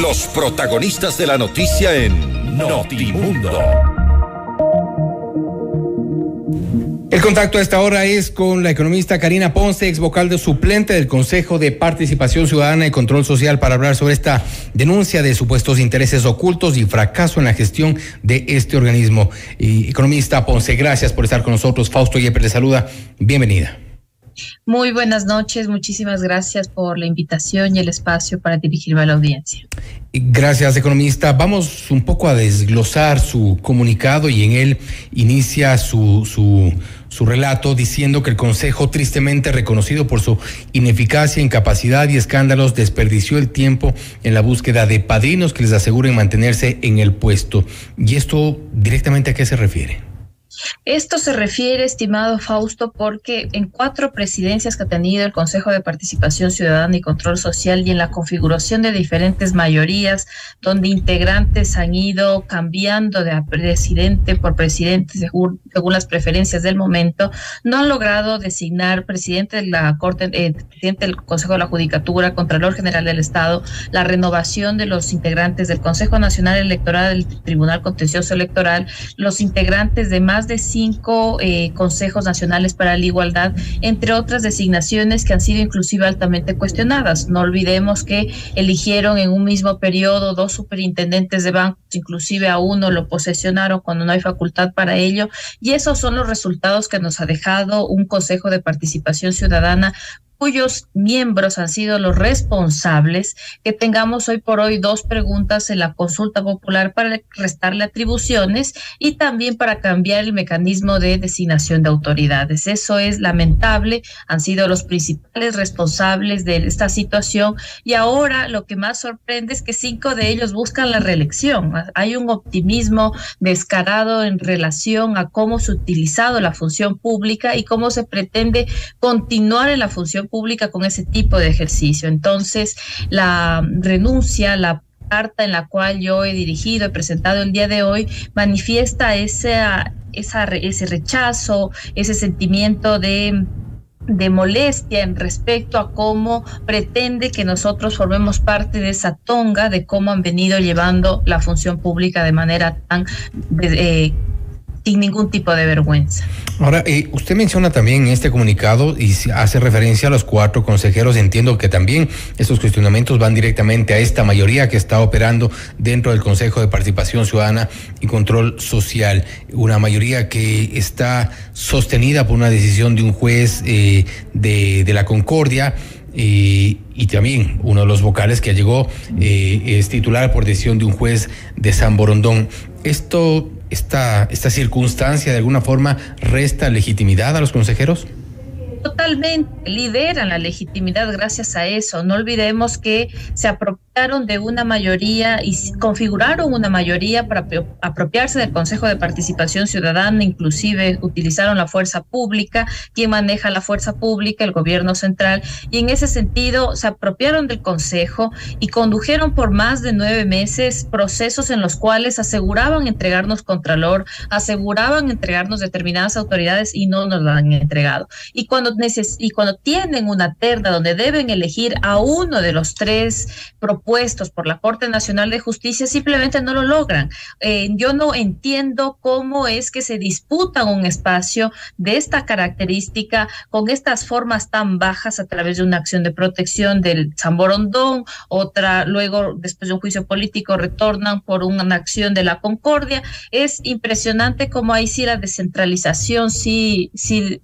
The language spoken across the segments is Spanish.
Los protagonistas de la noticia en Notimundo. El contacto a esta hora es con la economista Karina Ponce, ex vocal suplente del Consejo de Participación Ciudadana y Control Social, para hablar sobre esta denuncia de supuestos intereses ocultos y fracaso en la gestión de este organismo. Economista Ponce, gracias por estar con nosotros. Fausto Yepes le saluda. Bienvenida. Muy buenas noches, muchísimas gracias por la invitación y el espacio para dirigirme a la audiencia. Gracias, economista. Vamos un poco a desglosar su comunicado y en él inicia su relato diciendo que el Consejo, tristemente reconocido por su ineficacia, incapacidad y escándalos, desperdició el tiempo en la búsqueda de padrinos que les aseguren mantenerse en el puesto. ¿Y esto directamente a qué se refiere? Esto se refiere, estimado Fausto, porque en 4 presidencias que ha tenido el Consejo de Participación Ciudadana y Control Social y en la configuración de diferentes mayorías, donde integrantes han ido cambiando de presidente por presidente según las preferencias del momento, no han logrado designar presidente de la Corte, presidente del Consejo de la Judicatura, Contralor General del Estado, la renovación de los integrantes del Consejo Nacional Electoral, del Tribunal Contencioso Electoral, los integrantes de más de 5 consejos nacionales para la igualdad, entre otras designaciones que han sido inclusive altamente cuestionadas. No olvidemos que eligieron en un mismo periodo 2 superintendentes de bancos, inclusive a uno lo posesionaron cuando no hay facultad para ello, y esos son los resultados que nos ha dejado un Consejo de Participación Ciudadana cuyos miembros han sido los responsables que tengamos hoy por hoy 2 preguntas en la consulta popular para restarle atribuciones y también para cambiar el mecanismo de designación de autoridades. Eso es lamentable, han sido los principales responsables de esta situación y ahora lo que más sorprende es que 5 de ellos buscan la reelección. Hay un optimismo descarado en relación a cómo se ha utilizado la función pública y cómo se pretende continuar en la función pública con ese tipo de ejercicio. Entonces, la renuncia, la carta en la cual yo he presentado el día de hoy, manifiesta ese rechazo, ese sentimiento de molestia en respecto a cómo pretende que nosotros formemos parte de esa tonga de cómo han venido llevando la función pública de manera tan sin ningún tipo de vergüenza. Ahora, usted menciona también en este comunicado y hace referencia a los 4 consejeros. Entiendo que también estos cuestionamientos van directamente a esta mayoría que está operando dentro del Consejo de Participación Ciudadana y Control Social. Una mayoría que está sostenida por una decisión de un juez de la Concordia. Y también uno de los vocales que llegó es titular por decisión de un juez de San Borondón. Esta circunstancia de alguna forma resta legitimidad a los consejeros. Totalmente, lideran la legitimidad gracias a eso. No olvidemos que se apropiaron de una mayoría y configuraron una mayoría para apropiarse del Consejo de Participación Ciudadana, inclusive utilizaron la fuerza pública. ¿Quién maneja la fuerza pública? El gobierno central. Y en ese sentido se apropiaron del Consejo y condujeron por más de 9 meses procesos en los cuales aseguraban entregarnos contralor, aseguraban entregarnos determinadas autoridades y no nos la han entregado. Y cuando tienen una terna donde deben elegir a uno de los 3 propuestos por la Corte Nacional de Justicia, simplemente no lo logran. Yo no entiendo cómo es que se disputan un espacio de esta característica con estas formas tan bajas a través de una acción de protección del San Borondón, otra luego después de un juicio político retornan por una acción de la Concordia. Es impresionante cómo ahí sí la descentralización sí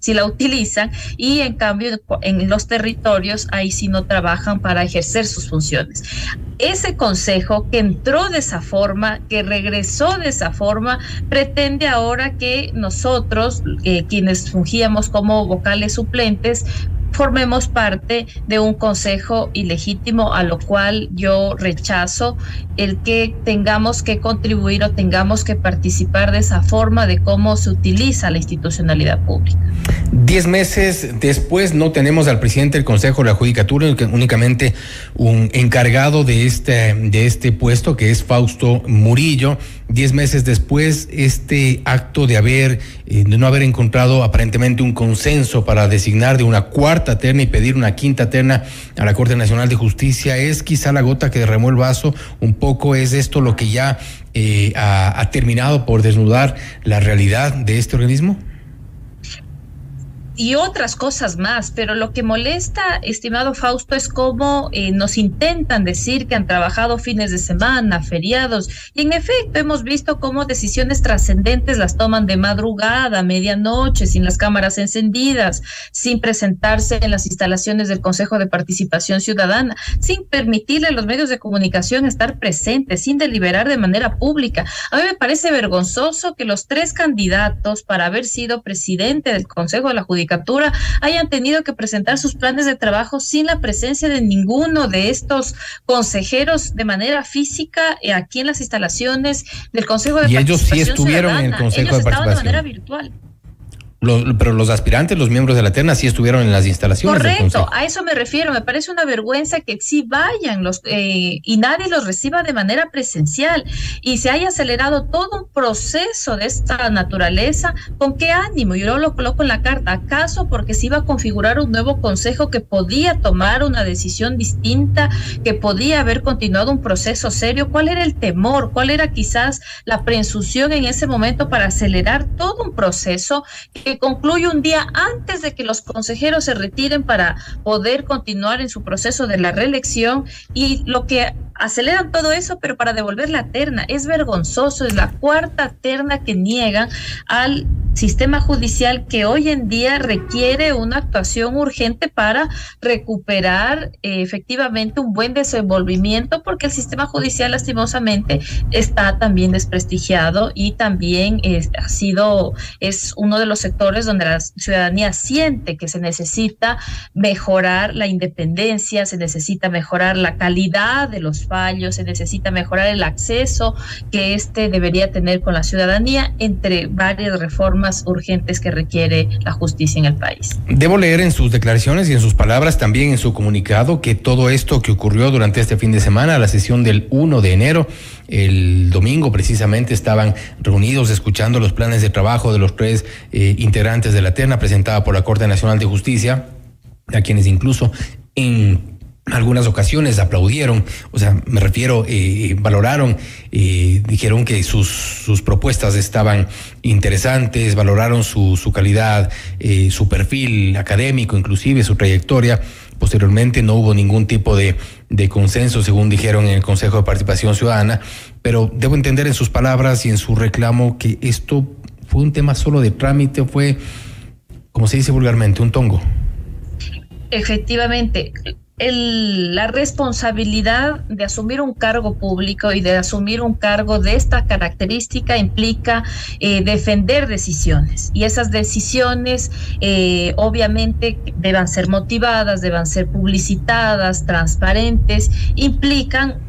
la utilizan y en cambio en los territorios ahí sí no trabajan para ejercer sus funciones. Ese consejo que entró de esa forma, que regresó de esa forma, pretende ahora que nosotros, quienes fungíamos como vocales suplentes, formemos parte de un consejo ilegítimo, a lo cual yo rechazo el que tengamos que contribuir o tengamos que participar de esa forma de cómo se utiliza la institucionalidad pública. 10 meses después no tenemos al presidente del Consejo de la Judicatura, únicamente un encargado de este puesto, que es Fausto Murillo. 10 meses después, este acto de no haber encontrado aparentemente un consenso para designar de una cuarta terna y pedir una quinta terna a la Corte Nacional de Justicia, ¿es quizá la gota que derramó el vaso? Un poco, ¿es esto lo que ya ha terminado por desnudar la realidad de este organismo? Y otras cosas más, pero lo que molesta, estimado Fausto, es cómo nos intentan decir que han trabajado fines de semana, feriados, y en efecto hemos visto cómo decisiones trascendentes las toman de madrugada, medianoche, sin las cámaras encendidas, sin presentarse en las instalaciones del Consejo de Participación Ciudadana, sin permitirle a los medios de comunicación estar presentes, sin deliberar de manera pública. A mí me parece vergonzoso que los 3 candidatos para haber sido presidente del Consejo de la Judicatura hayan tenido que presentar sus planes de trabajo sin la presencia de ninguno de estos consejeros de manera física aquí en las instalaciones del Consejo de Participación Ciudadana. Y ellos sí estuvieron Ciudadana. en el Consejo ellos de Participación. Estaban de manera virtual. Pero los aspirantes, los miembros de la terna, sí estuvieron en las instalaciones del Consejo. Correcto, a eso me refiero. Me parece una vergüenza que sí vayan y nadie los reciba de manera presencial y se haya acelerado todo un proceso de esta naturaleza. ¿Con qué ánimo? Yo lo coloco en la carta. ¿Acaso porque se iba a configurar un nuevo consejo que podía tomar una decisión distinta, que podía haber continuado un proceso serio? ¿Cuál era el temor? ¿Cuál era quizás la presunción en ese momento para acelerar todo un proceso que concluye un día antes de que los consejeros se retiren para poder continuar en su proceso de la reelección? Y lo que aceleran todo eso, pero para devolver la terna. Es vergonzoso, es la 4ª terna que niegan al sistema judicial, que hoy en día requiere una actuación urgente para recuperar efectivamente un buen desenvolvimiento, porque el sistema judicial lastimosamente está también desprestigiado y también es uno de los sectores donde la ciudadanía siente que se necesita mejorar la independencia, se necesita mejorar la calidad de los fallos, se necesita mejorar el acceso que debería tener con la ciudadanía, entre varias reformas urgentes que requiere la justicia en el país. Debo leer en sus declaraciones y en sus palabras, también en su comunicado, que todo esto que ocurrió durante este fin de semana, la sesión del 1 de enero, el domingo precisamente, estaban reunidos escuchando los planes de trabajo de los 3 integrantes de la terna presentada por la Corte Nacional de Justicia, a quienes incluso en algunas ocasiones aplaudieron, me refiero, valoraron, dijeron que sus propuestas estaban interesantes, valoraron su calidad, su perfil académico, inclusive su trayectoria. Posteriormente no hubo ningún tipo de consenso, según dijeron en el Consejo de Participación Ciudadana, pero debo entender en sus palabras y en su reclamo que esto fue un tema solo de trámite, fue, como se dice vulgarmente, un tongo. Efectivamente. La responsabilidad de asumir un cargo público y de asumir un cargo de esta característica implica defender decisiones, y esas decisiones obviamente deban ser motivadas, deban ser publicitadas, transparentes, implican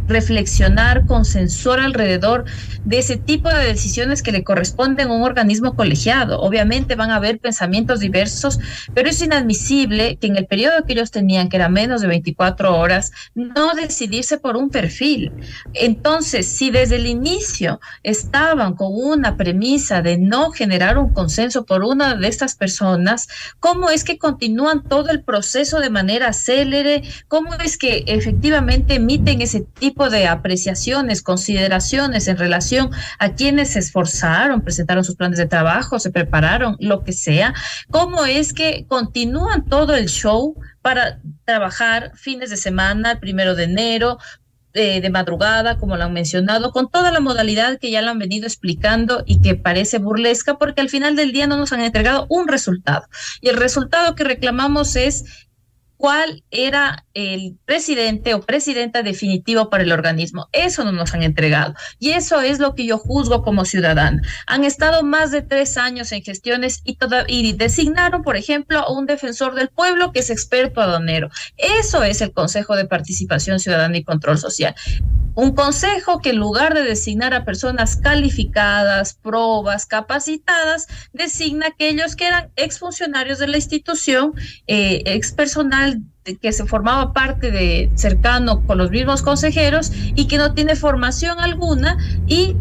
reflexionar, consensuar alrededor de ese tipo de decisiones que le corresponden a un organismo colegiado. Obviamente van a haber pensamientos diversos, pero es inadmisible que en el periodo que ellos tenían, que era menos de 24 horas, no decidirse por un perfil. Entonces, si desde el inicio estaban con una premisa de no generar un consenso por una de estas personas, ¿cómo es que continúan todo el proceso de manera célere? ¿Cómo es que efectivamente emiten ese tipo de apreciaciones, consideraciones en relación a quienes se esforzaron, presentaron sus planes de trabajo, se prepararon, lo que sea? ¿Cómo es que continúan todo el show para trabajar fines de semana, el 1 de enero, de madrugada, como lo han mencionado, con toda la modalidad que ya lo han venido explicando y que parece burlesca, porque al final del día no nos han entregado un resultado? Y el resultado que reclamamos es cuál era el presidente o presidenta definitivo para el organismo. Eso no nos han entregado. Y eso es lo que yo juzgo como ciudadana. Han estado más de 3 años en gestiones y designaron, por ejemplo, a un defensor del pueblo que es experto aduanero. Eso es el Consejo de Participación Ciudadana y Control Social. Un consejo que en lugar de designar a personas calificadas, probas, capacitadas, designa a aquellos que eran exfuncionarios de la institución, ex personal que se formaba parte de cercano con los mismos consejeros y que no tiene formación alguna y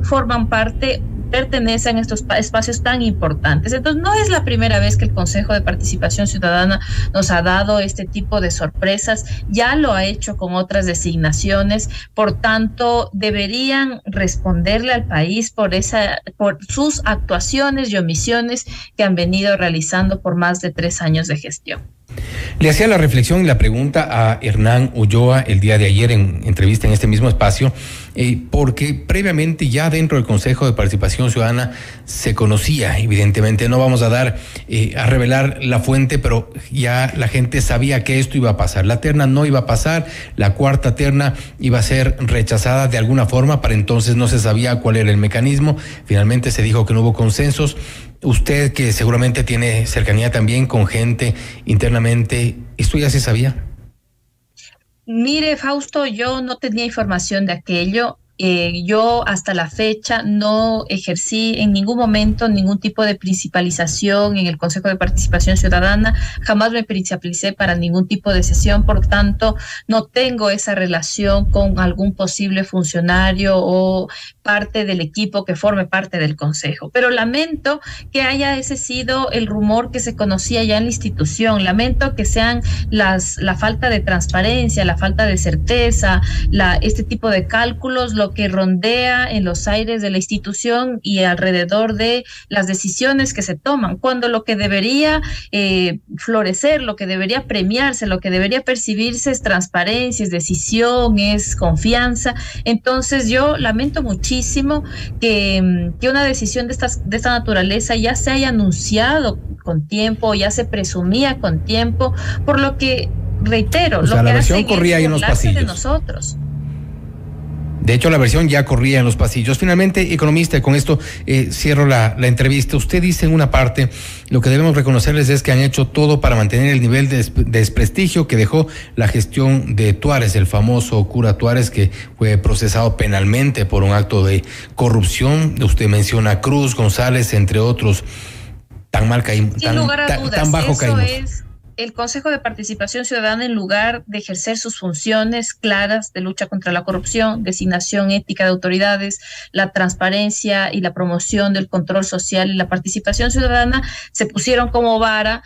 pertenecen a estos espacios tan importantes. Entonces, no es la primera vez que el Consejo de Participación Ciudadana nos ha dado este tipo de sorpresas, ya lo ha hecho con otras designaciones, por tanto, deberían responderle al país por sus actuaciones y omisiones que han venido realizando por más de 3 años de gestión. Le hacía la reflexión y la pregunta a Hernán Ulloa el día de ayer en entrevista en este mismo espacio, porque previamente ya dentro del Consejo de Participación Ciudadana se conocía, evidentemente no vamos a revelar la fuente, pero ya la gente sabía que esto iba a pasar. La terna no iba a pasar, la cuarta terna iba a ser rechazada de alguna forma, para entonces no se sabía cuál era el mecanismo, finalmente se dijo que no hubo consensos. Usted, que seguramente tiene cercanía también con gente internamente, ¿esto ya se sabía? Mire, Fausto, yo no tenía información de aquello. Yo hasta la fecha no ejercí en ningún momento ningún tipo de principalización en el Consejo de Participación Ciudadana, jamás me principalicé para ningún tipo de sesión, por tanto no tengo esa relación con algún posible funcionario o parte del equipo que forme parte del Consejo, pero lamento que haya ese sido el rumor que se conocía ya en la institución, lamento que sean la falta de transparencia, la falta de certeza, este tipo de cálculos, lo que rondea en los aires de la institución y alrededor de las decisiones que se toman, cuando lo que debería florecer, lo que debería premiarse, lo que debería percibirse es transparencia, es decisión, es confianza. Entonces yo lamento muchísimo que una decisión de esta naturaleza ya se haya anunciado con tiempo, ya se presumía con tiempo, por lo que, reitero, lo que la versión hacen corría ahí en los pasillos de nosotros. De hecho, la versión ya corría en los pasillos. Finalmente, economista, con esto cierro la entrevista. Usted dice en una parte, lo que debemos reconocerles es que han hecho todo para mantener el nivel de desprestigio que dejó la gestión de Tuárez, el famoso cura Tuárez, que fue procesado penalmente por un acto de corrupción. Usted menciona a Cruz, González, entre otros. Tan mal caímos, tan bajo caímos. El Consejo de Participación Ciudadana, en lugar de ejercer sus funciones claras de lucha contra la corrupción, designación ética de autoridades, la transparencia y la promoción del control social y la participación ciudadana, se pusieron como vara,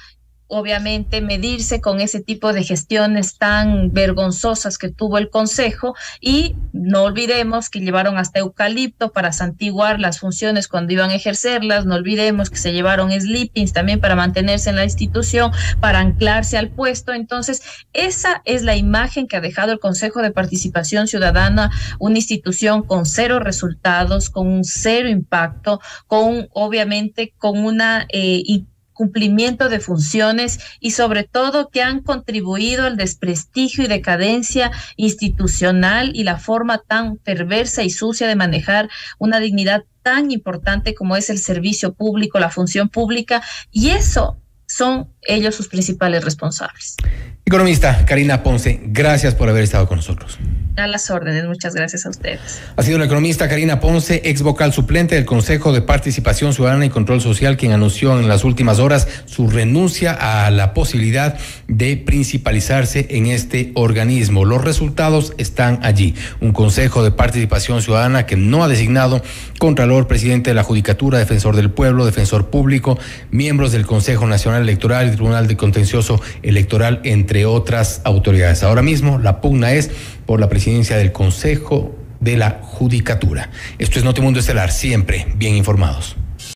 obviamente, medirse con ese tipo de gestiones tan vergonzosas que tuvo el Consejo, y no olvidemos que llevaron hasta eucalipto para santiguar las funciones cuando iban a ejercerlas, no olvidemos que se llevaron sleepings también para mantenerse en la institución, para anclarse al puesto. Entonces, esa es la imagen que ha dejado el Consejo de Participación Ciudadana, una institución con 0 resultados, con un 0 impacto, obviamente con una cumplimiento de funciones y sobre todo que han contribuido al desprestigio y decadencia institucional y la forma tan perversa y sucia de manejar una dignidad tan importante como es el servicio público, la función pública, y eso son ellos sus principales responsables. Economista Karina Ponce, gracias por haber estado con nosotros. A las órdenes, muchas gracias a ustedes. Ha sido la economista Karina Ponce, ex vocal suplente del Consejo de Participación Ciudadana y Control Social, quien anunció en las últimas horas su renuncia a la posibilidad de principalizarse en este organismo. Los resultados están allí. Un Consejo de Participación Ciudadana que no ha designado Contralor, presidente de la Judicatura, defensor del pueblo, defensor público, miembros del Consejo Nacional Electoral y Tribunal de Contencioso Electoral, entre otras autoridades. Ahora mismo la pugna es por la presidencia del Consejo de la Judicatura. Esto es Notimundo Estelar, siempre bien informados.